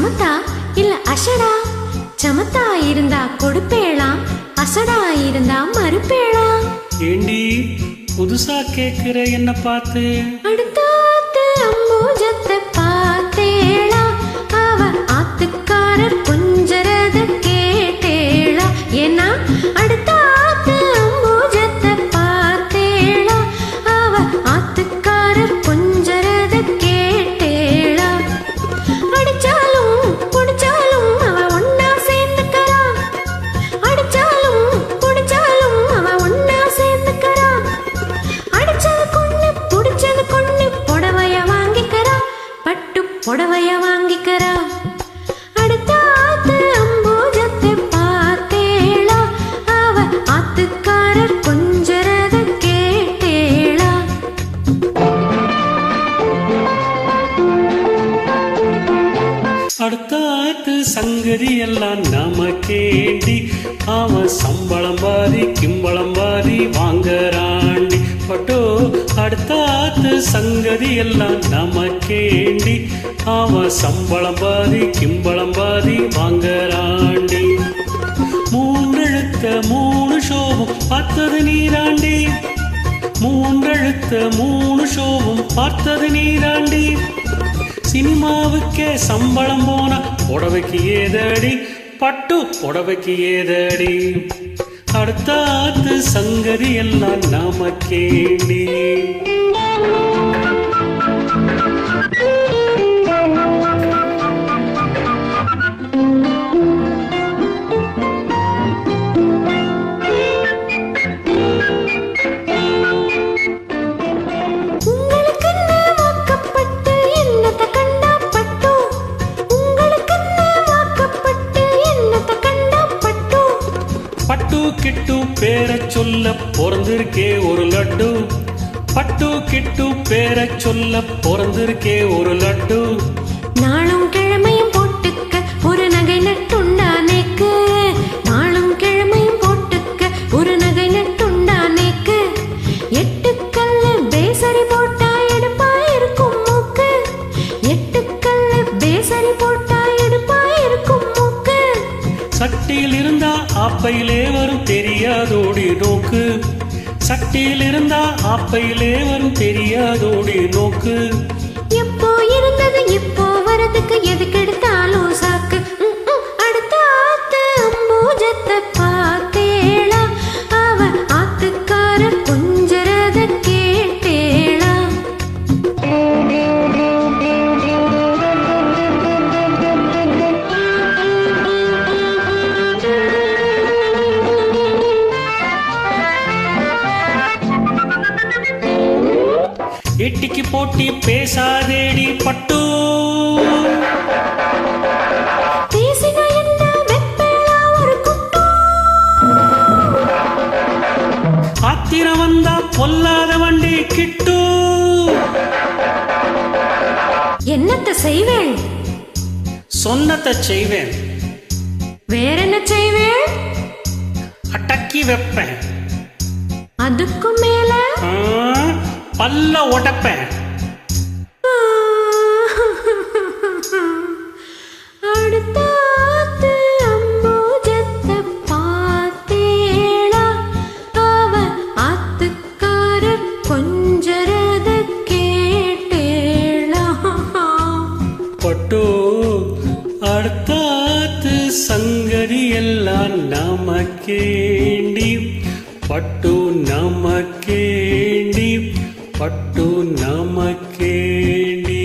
சமத்தா இல்ல அசடா? சமத்தா இருந்தா கொடுப்பேளா, அசடா இருந்தா மறுப்பேளா? ஏண்டி புதுசா கேக்குற என்ன பார்த்து? அடுத்தாத்து அம்பூஜத்தை பார்த்தேளா, அவ ஆத்துக்காரர் கொஞ்சரத கேட்டேளா? ஏன்னா அடுத்தாத்து அம்பூஜத்தை பார்த்தேளா, அவ ஆத்துக்காரர் கொஞ்சரத கேட்டேளா? அடிச்சாலும் குடிச்சாலும் அவ ஒன்னா சேர்ந்துக்கறா, அடிச்சாலும் குடிச்சாலும் அவ ஒன்னா சேர்ந்துக்கறா. அடிச்சது கொண்டு புடிச்சது கொண்டு புடவைய வாங்கிக்கறா, பட்டு புடவைய வாங்கிக்கறா. அடுத்தாத்து அம்பூஜத்தை பார்த்தேளா, அவ ஆத்துக்காரர் கொஞ்சரத கேட்டேளா? அடுத்தாத்து சங்கதி எல்லாம் நமக்கேண்டி, அவன் சம்பளம் பாதி கிம்பளம் பாதி வாங்கறாண்டி. பட்டோ அடுத்தாத்து சங்கதி எல்லாம் நமக்கேண்டி, அவன் சம்பளம் பாதி கிம்பளம் பாதி வாங்கறாண்டி. மூன்றெழுத்த மூணு ஷோவும் பார்த்தது நீராண்டி, மூன்றெழுத்த மூணு ஷோவும் பார்த்தது நீராண்டி. சினிமாவுக்கே சம்பளம் போனா புடவைக்கு ஏதடி, பட்டு புடவைக்கு ஏதடி? அடுத்தாத்து சங்கதி எல்லாம் நமக்கேண்டி. பட்டு கிட்டு பேரை சொல்ல பிறந்திருக்கே ஒரு லட்டு, பட்டு கிட்டு பேரை சொல்ல பிறந்திருக்கே ஒரு லட்டு. நாளும் கிழமையும் போட்டுக்க ஒரு நகை நட்டுண்டானேக்கு, நாளும் கிழமையும் போட்டுக்க ஒரு நகை நட்டுண்டானேக்கு. எட்டுக்கல்ல பேசரி போட்டா எடுப்பா இருக்கும் மூக்கு, எட்டுக்கல்ல பேசரி போட்டா எடுப்பா இருக்கும் மூக்கு. சட்டியில் இருந்தா ஆப்பையிலே வரும் தெரியாதோடி நோக்கு, சட்டியில் இருந்தா ஆப்பையிலே வரும் தெரியாதோடி நோக்கு. எப்போ இருந்தது இப்போ வரதுக்கு எதுக்கு எடுத்தாலும் சாக்கு. அடுத்தாத்து அம்பூஜத்தை பார்த்தேளா, அவ ஆத்துக்காரர் கொஞ்சரத கேட்டேளா? எட்டிக்கு போட்டி பேசாதேடி பட்டு, பேசினா என்ன வெப்பேளா ஒரு குட்டு? ஆத்திரம் வந்தா பொல்லாத வண்டி கிட்டு. என்னத்த செய்வேன்? சொன்னத்தை செய்வேன். வேற என்ன செய்வேன்? அடக்கி வைப்பேன். அதுக்கும் மேல பல்ல உடைப்பேன். அடுத்தாத்து அம்பூஜத்தை பார்த்தேளா, அவ ஆத்துக்காரர் கொஞ்சரத கேட்டேளா? பட்டு அடுத்தாத்து சங்கதி எல்லாம் நமக்கேண்டி, பட்டு நமக்கேண்டி, பட்டு நமக்கேண்டி.